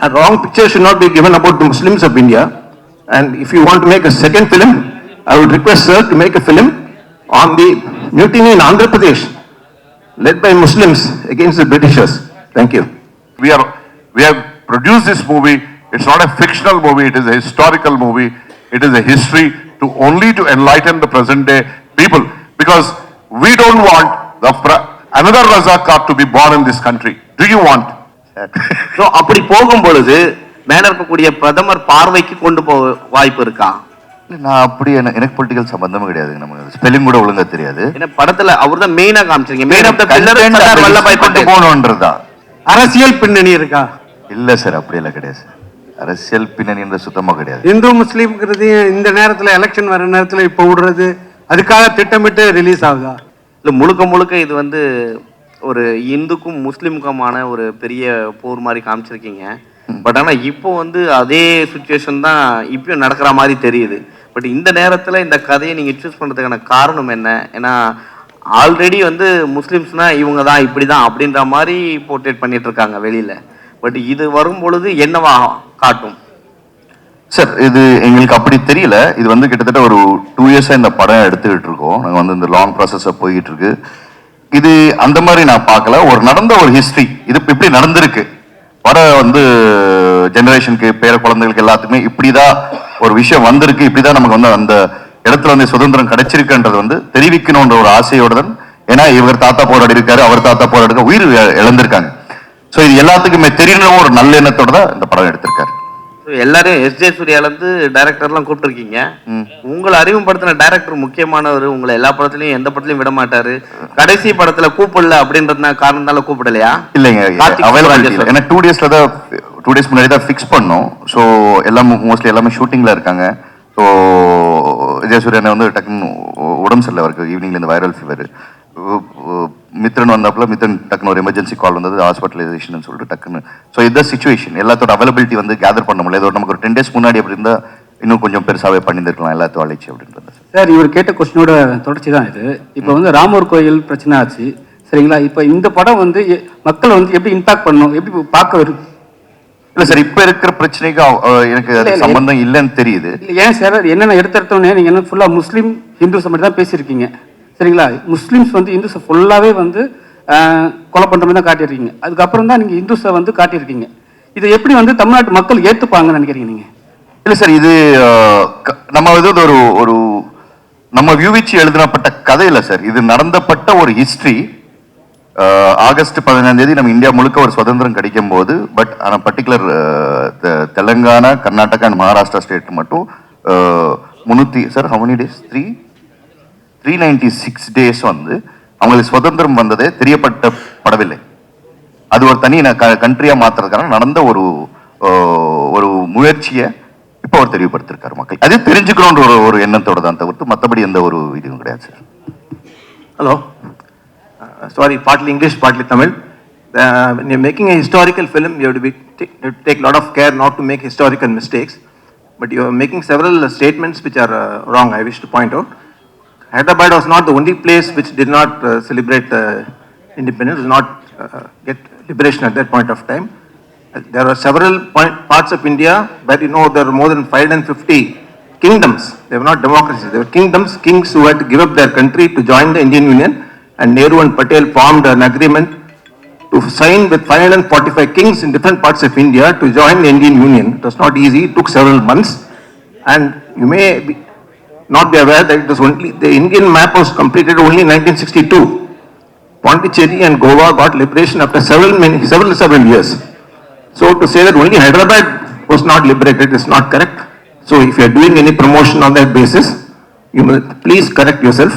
a wrong picture should not be given about the Muslims of India. And if you want to make a second film, I would request sir to make a film on the mutiny in Andhra Pradesh, led by Muslims against the Britishers. Thank you. We have produced this movie. It's not a fictional movie. It is a historical movie. It is a history to enlighten the present day people, because we don't want another Razakar to be born in this country. Do you want? So அப்படி போகும் பொழுது மேல இருக்கக்கூடிய பிரதமர் பார்வைக்கு கொண்டு போக வாய்ப்பு இருக்கா? நான் அப்படி எனக்கு பொலிட்டிக்கல் சம்பந்தமே கிடையாது. நமக்கு ஸ்பெல்லிங் கூட ஒழுங்கா தெரியாது. என்ன படத்துல அவர்தான் மெயினா காமிச்சீங்க. Main of the pillar Sardar Vallabhbhai Patel போணும்ன்றதா? அரசியல் பின்னணி இருக்கா? இல்ல சார், அப்படி எல்லாம் கிடையாது சார். அரசியல் பின்னணி சுத்தமா கிடையாது. இந்து முஸ்லீம்ங்கிறது இந்த நேரத்துல எலெக்ஷன் வர நேரத்துல இப்ப விடுறது அதுக்காக திட்டமிட்டு ரிலீஸ் ஆகுதா? இல்ல முழுக்க முழுக்க இது வந்து ஒரு இந்துக்கும் முஸ்லீமுக்குமான ஒரு பெரிய போர் மாதிரி காமிச்சிருக்கீங்க. பட் ஆனா இப்போ வந்து அதே சுச்சுவேஷன் தான் இப்பயும் நடக்கிற மாதிரி தெரியுது. பட் இந்த நேரத்துல இந்த கதையை நீங்க சூஸ் பண்றதுக்கான காரணம் என்ன? ஏன்னா ஆல்ரெடி வந்து முஸ்லிம்ஸ்னா இவங்க தான் இப்படிதான் அப்படின்ற மாதிரி போர்ட்ரேட் பண்ணிட்டு இருக்காங்க வெளியில. பட் இது வரும் பொழுது என்னவா காட்டும்? சார், இது எங்களுக்கு அப்படி தெரியல. இது வந்து கிட்டத்தட்ட ஒரு 2 இயர்ஸா இந்த படம் எடுத்துக்கிட்டு இருக்கோம். நாங்கள் வந்து இந்த லாங் ப்ராசஸாக போயிட்டு இருக்கு. இது அந்த மாதிரி நான் பார்க்கல. நடந்த ஒரு ஹிஸ்ட்ரி இது இப்படி நடந்திருக்கு. வர வந்து ஜெனரேஷனுக்கு பேர குழந்தைகளுக்கு எல்லாத்துக்குமே இப்படிதான் ஒரு விஷயம் வந்திருக்கு, இப்படிதான் நமக்கு வந்து அந்த இடத்துல வந்து சுதந்திரம் கிடைச்சிருக்குன்றது வந்து தெரிவிக்கணும்ன்ற ஒரு ஆசையோடு தான். ஏன்னா இவர் தாத்தா போராடி இருக்காரு, அவர் தாத்தா போராடி உயிர் இழந்திருக்காங்க. ஸோ இது எல்லாத்துக்குமே தெரியணும் ஒரு நல்ல எண்ணத்தோட தான் இந்த படம் எடுத்திருக்காரு. எல்லாரும் எஸ்.ஜே. சூர்யாலேருந்து டைரக்டர்லாம் கூப்பிட்டுருக்கீங்க. உங்களை அறிமுகப்படுத்தின டைரக்டர் முக்கியமானவர். உங்களை எல்லா படத்துலையும் எந்த படத்துலையும் விட மாட்டாரு. கடைசி படத்துல கூப்பிடல அப்படின்றதுனா காரணத்தால கூப்பிடலையா? இல்லைங்க, ஏன்னா 2 டேஸ் முன்னாடி தான் ஃபிக்ஸ் பண்ணோம். ஸோ எல்லாம் மோஸ்ட்லி எல்லாமே ஷூட்டிங்ல இருக்காங்க. So S J. சூர்யா வந்து டக்குன்னு உடம்பு சரியில்லை, அவருக்கு ஈவினிங்லேருந்து வைரல் ஃபீவர். மித்ரன் வந்தப்பல மித்ரன் டக்குன்னு ஒரு எமர்ஜென்சி கால் வந்தது, ஹாஸ்பிட்டலைசேஷன் சொல்லிட்டு டக்குன்னு. ஸோ இதுதான் சிச்சுவேஷன். எல்லாத்தோட அவைலபிலிட்டி வந்து கேதர் பண்ண முடியல. இதோட நமக்கு ஒரு 10 டேஸ் முன்னாடி அப்படி இருந்தால் இன்னும் கொஞ்சம் பெருசாகவே பண்ணியிருக்கலாம் எல்லாத்தையும் அழைச்சி அப்படின்றது. சார், இவர் கேட்ட கொஸ்டினோட தொடர்ச்சி தான் இது. இப்போ வந்து ராமர் கோயில் பிரச்சனை ஆச்சு, சரிங்களா? இப்போ இந்த படம் வந்து மக்கள் வந்து எப்படி இம்பாக்ட் பண்ணும், எப்படி பார்க்க வரும்? இல்லை சார், இப்போ இருக்கிற பிரச்சனைக்கு எனக்கு சம்பந்தம் இல்லைன்னு தெரியுது. ஏன் சார், என்னென்ன எடுத்தோடனே நீங்கள் என்ன ஃபுல்லாக முஸ்லீம் ஹிந்துஸ் மட்டும் தான் பேசியிருக்கீங்க, சரிங்களா? முஸ்லீம்ஸ் வந்து இந்துஸை ஃபுல்லாகவே வந்து கொலை பண்ணுற மாதிரி தான் காட்டியிருக்கீங்க. அதுக்கப்புறம் தான் நீங்கள் இந்துஸை வந்து காட்டியிருக்கீங்க. இதை எப்படி வந்து தமிழ்நாட்டு மக்கள் ஏற்றுப்பாங்கன்னு நினைக்கிறீங்க நீங்கள்? இல்லை சார், இது நம்ம இது ஒரு நம்ம வியூவிச்சு எழுதப்பட்ட கதை இல்லை சார். இது நடந்தப்பட்ட ஒரு ஹிஸ்ட்ரி. ஆகஸ்ட் 15ஆம் தேதி நம்ம இந்தியா முழுக்க ஒரு சுதந்திரம் கிடைக்கும் போது, பட் ஆனால் particular Telangana, Karnataka and Maharashtra state மட்டும் 300 sir how many days 396 days வந்து அவங்களுக்கு சுதந்திரம் வந்ததே தெரியப்படவில்லை. அது ஒரு தனி கண்ட்ரியா மாத்துறதுக்கான நடந்த ஒரு முயற்சியை இப்போ அவர் தெரியப்படுத்திருக்காரு மக்கள். அது தெரிஞ்சுக்கணுன்ற ஒரு எண்ணத்தோட தான் தவிர்த்து மற்றபடி எந்த ஒரு இதுவும் கிடையாது sir. Hello, sorry, partly English, partly Tamil. When you're making a historical film, you have to take a lot of care not to make historical mistakes. But you are making several statements which are wrong. I wish to point out. Hyderabad was not the only place which did not celebrate independence, did not get liberation at that point of time. There were several parts of India where there were more than 550 kingdoms. They were not democracies. They were kingdoms, kings who had to give up their country to join the Indian Union. And Nehru and Patel formed an agreement to sign with 545 kings in different parts of India to join the Indian Union. It was not easy. It took several months. And you may not be aware that it was only the Indian map was completed only in 1962. Pondicherry and Goa got liberation after several years. So to say that only Hyderabad was not liberated is not correct. So if you are doing any promotion on that basis, you must please correct yourself.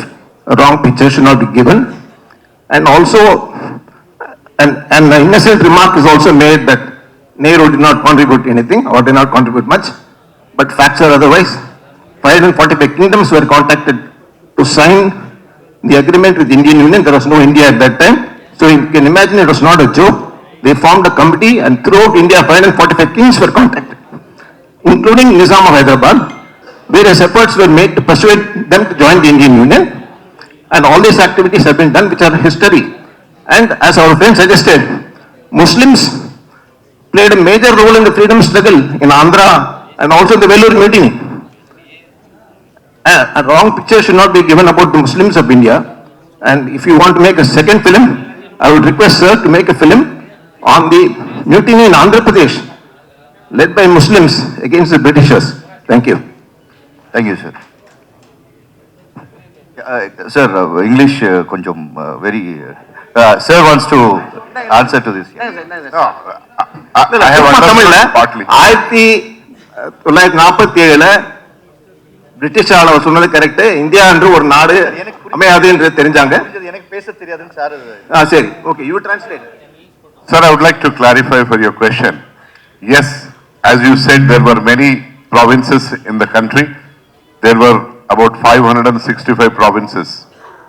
A wrong picture should not be given. And also, an innocent remark is also made that Nehru did not contribute anything or did not contribute much, but facts are otherwise. 545 kingdoms were contacted to sign the agreement with the Indian Union. There was no India at that time. So you can imagine it was not a joke. They formed a committee and throughout India 545 kings were contacted, including Nizam of Hyderabad. Various efforts were made to persuade them to join the Indian Union. And all these activities have been done which are history. And as our friend suggested, Muslims played a major role in the freedom struggle in Andhra and also the Vellore meeting. A wrong picture should not be given about the Muslims of India. And if you want to make a second film, I would request sir to make a film on the mutiny in Andhra Pradesh, led by Muslims against the Britishers. Thank you. Thank you, sir. Sir, English konjam very. Sir wants to answer to this. No, I have understood partly. 1947 British ஆளவர் சொன்னது correct. India என்று ஒரு நாடு அமையாது என்று தெரிஞ்சாங்க. எனக்கு பேச தெரியாதுன்னு sir. சரி, okay, you translate. Sir, I would like to clarify for your question. Yes, as you said, there were many provinces in the country. There were about 565 provinces.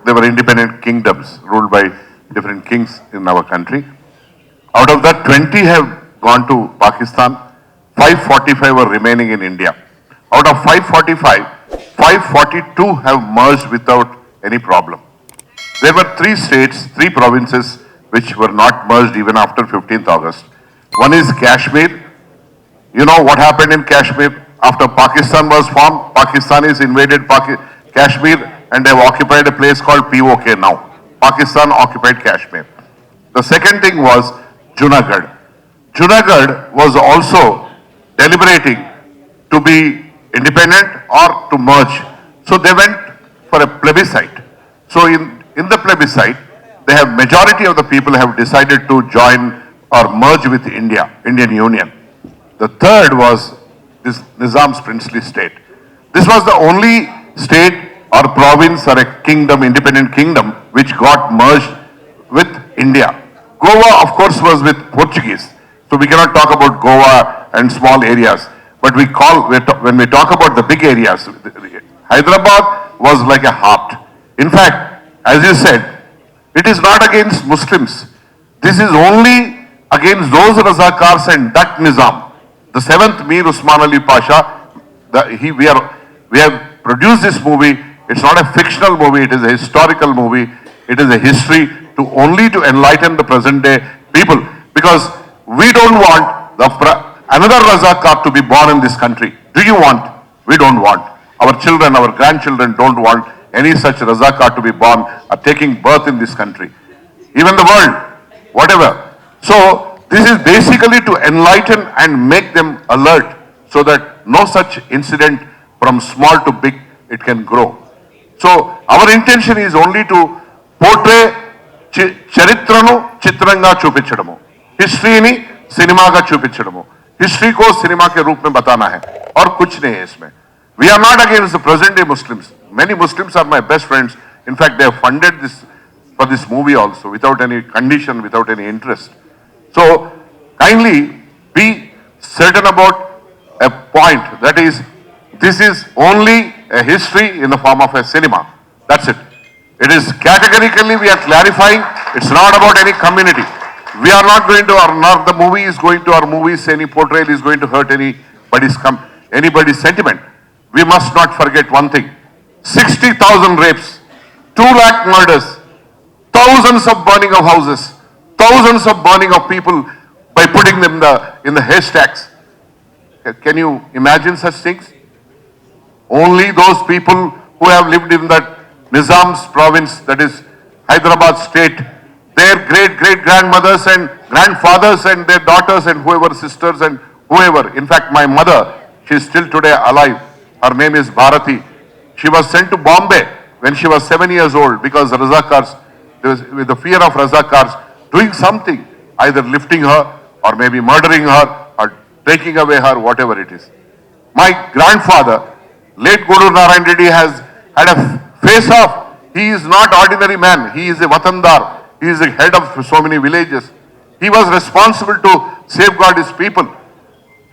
They were independent kingdoms ruled by different kings in our country. Out of that, 20 have gone to Pakistan. 545 were remaining in India. Out of 545, 542 have merged without any problem. There were 3 states, 3 provinces which were not merged even after 15th August. One is Kashmir. You know what happened in Kashmir? After Pakistan was formed, Pakistanis invaded Kashmir and they have occupied a place called POK now. Pakistan occupied Kashmir. The second thing was Junagadh. Junagadh was also deliberating to be independent or to merge. So they went for a plebiscite. So in the plebiscite, they have majority of the people have decided to join or merge with Indian Union. The third was this Nizam's princely state. This was the only state or province or a kingdom, independent kingdom, which got merged with India. Goa, of course, was with Portuguese. So we cannot talk about Goa and small areas. But when we talk about the big areas, Hyderabad was like a heart. In fact, as you said, it is not against Muslims. This is only against those Razakars and that Nizam. The 7th Mir Usman Ali Pasha, we have produced this movie. It's not a fictional movie, it is a historical movie. It is a history to enlighten the present day people. Because we don't want another Razakar to be born in this country. Do you want? We don't want. Our children, our grandchildren don't want any such Razakar to be born or taking birth in this country. Even the world, whatever. So, this is basically to enlighten and make them alert so that no such incident from small to big, it can grow. So, our intention is only to portray charitranu chitranga chupichadamu. History ni cinema ka chupichadamu. History ko cinema ke roop mein batana hai. Aur kuch nahi hai isme. We are not against the present day Muslims. Many Muslims are my best friends. In fact, they have funded this for this movie also without any condition, without any interest. So, kindly be certain about a point, that is, this is only a history in the form of a cinema. That's it. It is categorically, we are clarifying, it's not about any community. We are not going to, or not the movie is going to, our movies, any portrayal is going to hurt anybody's sentiment. We must not forget one thing. 60,000 rapes, 2 lakh murders, thousands of burning of houses, thousands of burning of people by putting them in the haystacks. Can you imagine such things? Only those people who have lived in that Nizam's province, that is Hyderabad state, their great-great-grandmothers and grandfathers and their daughters and whoever, sisters and whoever. In fact, my mother, she is still today alive. Her name is Bharati. She was sent to Bombay when she was 7 years old because Razakars, with the fear of Razakars, doing something, either lifting her or maybe murdering her or taking away her, whatever it is. My grandfather, late Guru Narayan Reddy, has had a face-off. He is not ordinary man. He is a Watandar. He is the head of so many villages. He was responsible to safeguard his people.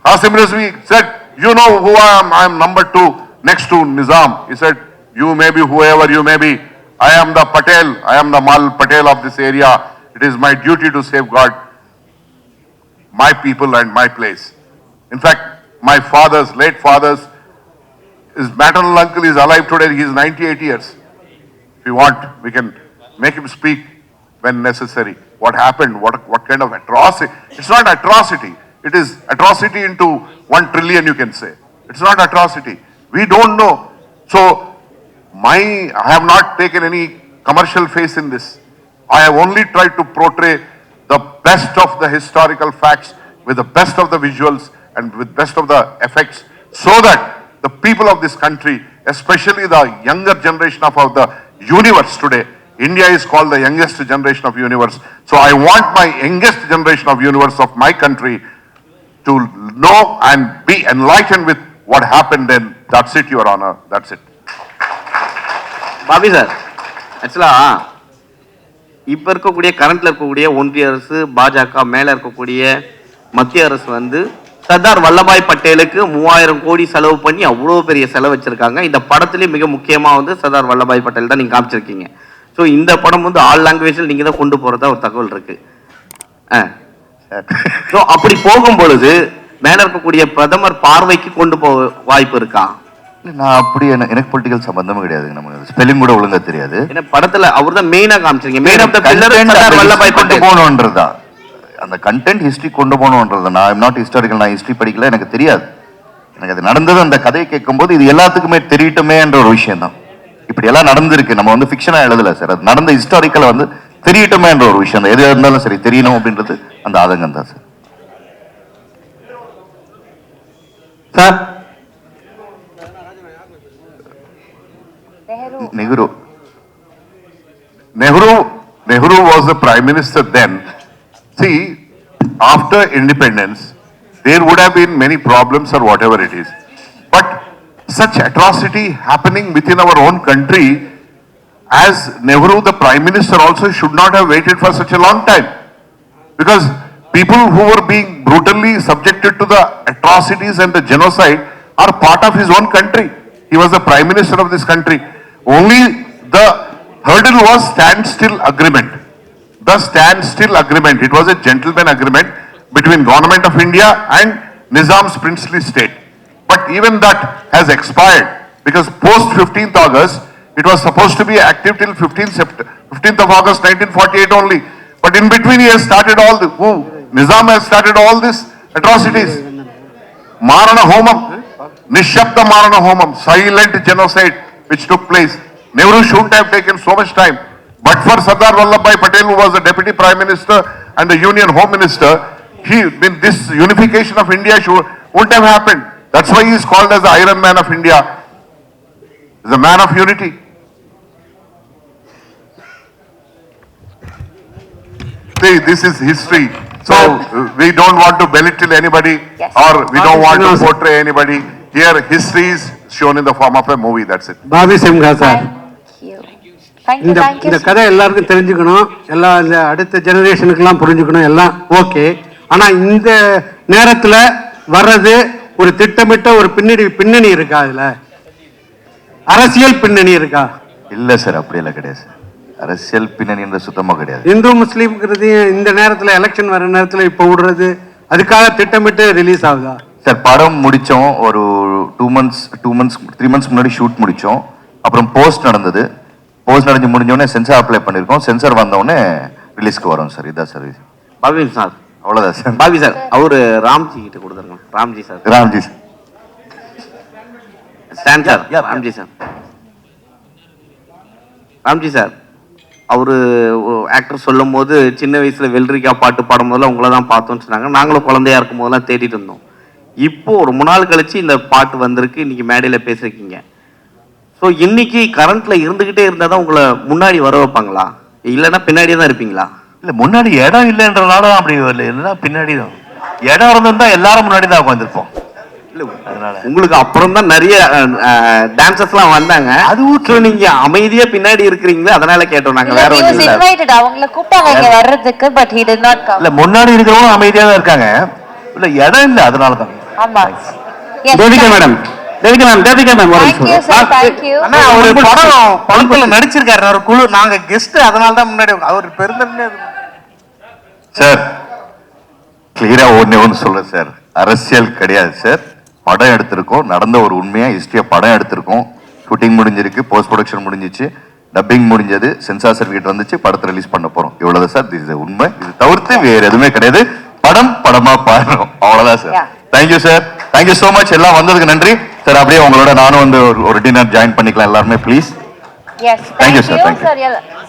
Qasim Rizvi said, you know who I am? I am number 2 next to Nizam. He said, you may be whoever you may be. I am the Patel. I am the Mal Patel of this area. It is my duty to safeguard my people and my place. In fact, my late father's, his maternal uncle is alive today. He is 98 years. If you want, we can make him speak when necessary. What happened? What kind of atrocity? It's not atrocity. it is atrocity into 1 trillion, you can say. It's not atrocity. We don't know. So, I have not taken any commercial face in this. I have only tried to portray the best of the historical facts with the best of the visuals and with best of the effects, so that the people of this country, especially the younger generation of the universe today, India is called the youngest generation of universe. So I want my youngest generation of universe of my country to know and be enlightened with what happened then. That's it, Your Honor. That's it. Bobby sir, ஆக்சுவலா இப்ப இருக்கக்கூடிய கரண்ட்ல இருக்கக்கூடிய ஒன்றிய அரசு, பாஜக மேல இருக்கக்கூடிய மத்திய அரசு வந்து சர்தார் வல்லபாய் பட்டேலுக்கு 3000 கோடி செலவு பண்ணி அவ்வளோ பெரிய செலவு வச்சிருக்காங்க. இந்த படத்திலே மிக முக்கியமா வந்து சர்தார் வல்லபாய் பட்டேல் தான் நீங்க காமிச்சிருக்கீங்க. ஸோ இந்த படம் வந்து ஆல் லாங்குவேஜில் நீங்க தான் கொண்டு போறதா ஒரு தகவல் இருக்கு. ஸோ அப்படி போகும் பொழுது மேல இருக்கக்கூடிய பிரதமர் பார்வைக்கு கொண்டு போக வாய்ப்பு இருக்கா? நான் அப்படி எனக்கு பொலிட்டிக்கல் சம்பந்தமே கிடையாது. நமக்கு ஸ்பெல்லிங் கூட ஒழுங்கா தெரியாது. ஏன்னா படத்துல அவர் தான் மெயினா காமிச்சிருக்கீங்க. Main of the pillar Sardar Vallabhbhai கொண்டு போகணும்ன்றதா, அந்த கண்டென்ட் ஹிஸ்டரி கொண்டு போகணும்ன்றதா. நான் ஐம் நாட் ஹிஸ்டாரிக்கல், நான் ஹிஸ்டரி படிக்கல, எனக்கு தெரியாது. எனக்கு அது நடந்தது, அந்த கதையை கேட்கும்போது இது எல்லாத்துக்குமே தெரியட்டுமே என்ற ஒரு விஷயம் தான். இப்படி எல்லாம் நடந்திருக்கு, நம்ம வந்து ஃபிக்ஷனா எழுதல சார். அது நடந்த ஹிஸ்டாரிக்கலை வந்து தெரியட்டுமே என்ற ஒரு விஷயம் தான். எது இருந்தாலும் சரி தெரியணும் அப்படின்றது அந்த ஆதங்கம் தான் sir. Sir Nehru was the Prime Minister then. See, after independence, there would have been many problems or whatever it is. But such atrocity happening within our own country, as Nehru, the Prime Minister, also should not have waited for such a long time. Because people who were being brutally subjected to the atrocities and the genocide are part of his own country. He was the Prime Minister of this country. Only the hurdle was standstill agreement. The standstill agreement. It was a gentleman agreement between Government of India and Nizam's princely state. But even that has expired, because post 15th August, it was supposed to be active till 15th of August 1948 only. But in between he has started all the, Nizam has started all these atrocities. Marana Homam, Nishabda Marana Homam, silent genocide which took place. Nehru shouldn't have taken so much time. But for Sardar Vallabhbhai Patel, who was the Deputy Prime Minister and the Union Home Minister, this unification of India wouldn't have happened. That's why he is called as the Iron Man of India. He's a man of unity. See, this is history. So we don't want to belittle anybody, or we don't want to portray anybody. Here, history is shown in the form of a movie. That's it. Bobby Simha sir, இந்த கதை எல்லாருக்கும் தெரிஞ்சுக்கணும், எல்லாம் இந்த அடுத்த ஜெனரேஷனுக்கெல்லாம் புரிஞ்சுக்கணும், எல்லாம் okay. ஆனா இந்த நேரத்தில் வர்றது ஒரு திட்டமிட்ட ஒரு பின்னணி இருக்கா? அதுல அரசியல் பின்னணி இருக்கா? இல்ல சார், அப்படியெல்லாம் கிடையாது சார். அரசியல் பின்னணி சுத்தமா கிடையாது. இந்து முஸ்லீம்ங்கிறது இந்த நேரத்தில் எலெக்ஷன் வர நேரத்தில் இப்போ விடுறது அதுக்காக திட்டமிட்டு ரிலீஸ் ஆகுதா சார்? படம் முடிச்சோம், ஒரு 3 months முன்னாடி ஷூட் முடிச்சோம். அப்புறம் போஸ்ட் நடந்தது. போஸ்ட் நடந்து முடிஞ்சோடனே சென்சார் அப்ளை பண்ணிருக்கோம். சென்சார் வந்தோடனே ரிலீஸ்க்கு வரும் சார். இதான் சார். பாபி சார், அவ்வளவுதான் சார். பாபி சார், அவரு ராம்ஜி கிட்ட கொடுத்துருங்க. Ramji sir, Ramji sir, Ramji sir, Ramji sir. அவரு ஆக்டர் சொல்லும் போது சின்ன வயசுல வெள்ளரிக்கா பாட்டு பாடும் போதெல்லாம் உங்களை தான் பார்த்தோம்னு சொன்னாங்க. நாங்களும் குழந்தையா இருக்கும் போதெல்லாம் தேடிட்டு இருந்தோம். இப்போ ஒரு 3 நாள் கழிச்சு இந்த பாட்டு வந்திருக்கு. இன்னைக்கு மேடையில பேசிருக்கீங்க. ஸோ இன்னைக்கு கரண்ட்ல இருந்துகிட்டே இருந்தா தான் உங்களை முன்னாடி வர வைப்பாங்களா, இல்லைன்னா பின்னாடியே தான் இருப்பீங்களா? இல்ல, முன்னாடி இடம் இல்லைன்றனால அப்படி வரல. இல்லைன்னா பின்னாடி தான். இடம் இருந்திருந்தா எல்லாரும் முன்னாடி தான் உட்காந்துருப்போம். அதனால உங்களுக்கு அப்புறம் தான் நிறைய டான்சர்ஸ் எல்லாம் வந்தாங்க. அது ஊற்று, நீங்க அமைதியா பின்னாடி இருக்கிறீங்களா, அதனால கேட்டோம் நாங்க. வேற ஒண்ணும் இல்ல, அவங்கள கூப்பிட்டாங்க இங்க வர்றதுக்கு, but he did not come. இல்ல, முன்னாடி இருக்கிறவங்க அமைதியா தான் இருக்காங்க. இல்ல, இடம் இல்ல, அதனால தான். ஆமா. Devika madam, Devika ma'am, Devika ma'am அண்ணா ஒரு படத்துல நடிச்சிருக்காரு ஒரு குழு. நாங்க கெஸ்ட், அதனால தான் முன்னாடி. அவர் பெருந்தன்மையா சார் கிளியரா ஒண்ணு சொல்றேன் சார். அரசியல் கிடையாது சார். படம் எடுத்திருக்கோம், நடந்த ஒரு உண்மையா ஹிஸ்டரியா படம் எடுத்திருக்கோம். ஷூட்டிங் முடிஞ்சிருக்கு, போஸ்ட் ப்ரொடக்ஷன் முடிஞ்சிச்சு, டப்பிங் முடிஞ்சது, சென்சார் சர்டிஃபிகேட் வந்துச்சு, படத்தை ரிலீஸ் பண்ண போறோம். இவ்வளவு சார். இது உண்மை. இது தவிர்த்து வேற எதுவுமே கிடையாது. படம் படமா பாருங்க, அவ்வளவுதான் sir. Yeah. Thank you sir, thank you so much. எல்லாம் வந்ததுக்கு நன்றி சார். அப்படியே உங்களோட நானும் வந்து ஒரு டின்னர் ஜாயின் பண்ணிக்கலாம் எல்லாருமே please. Yes, Thank you, thank sir. you, Thank you. sir. Yeah.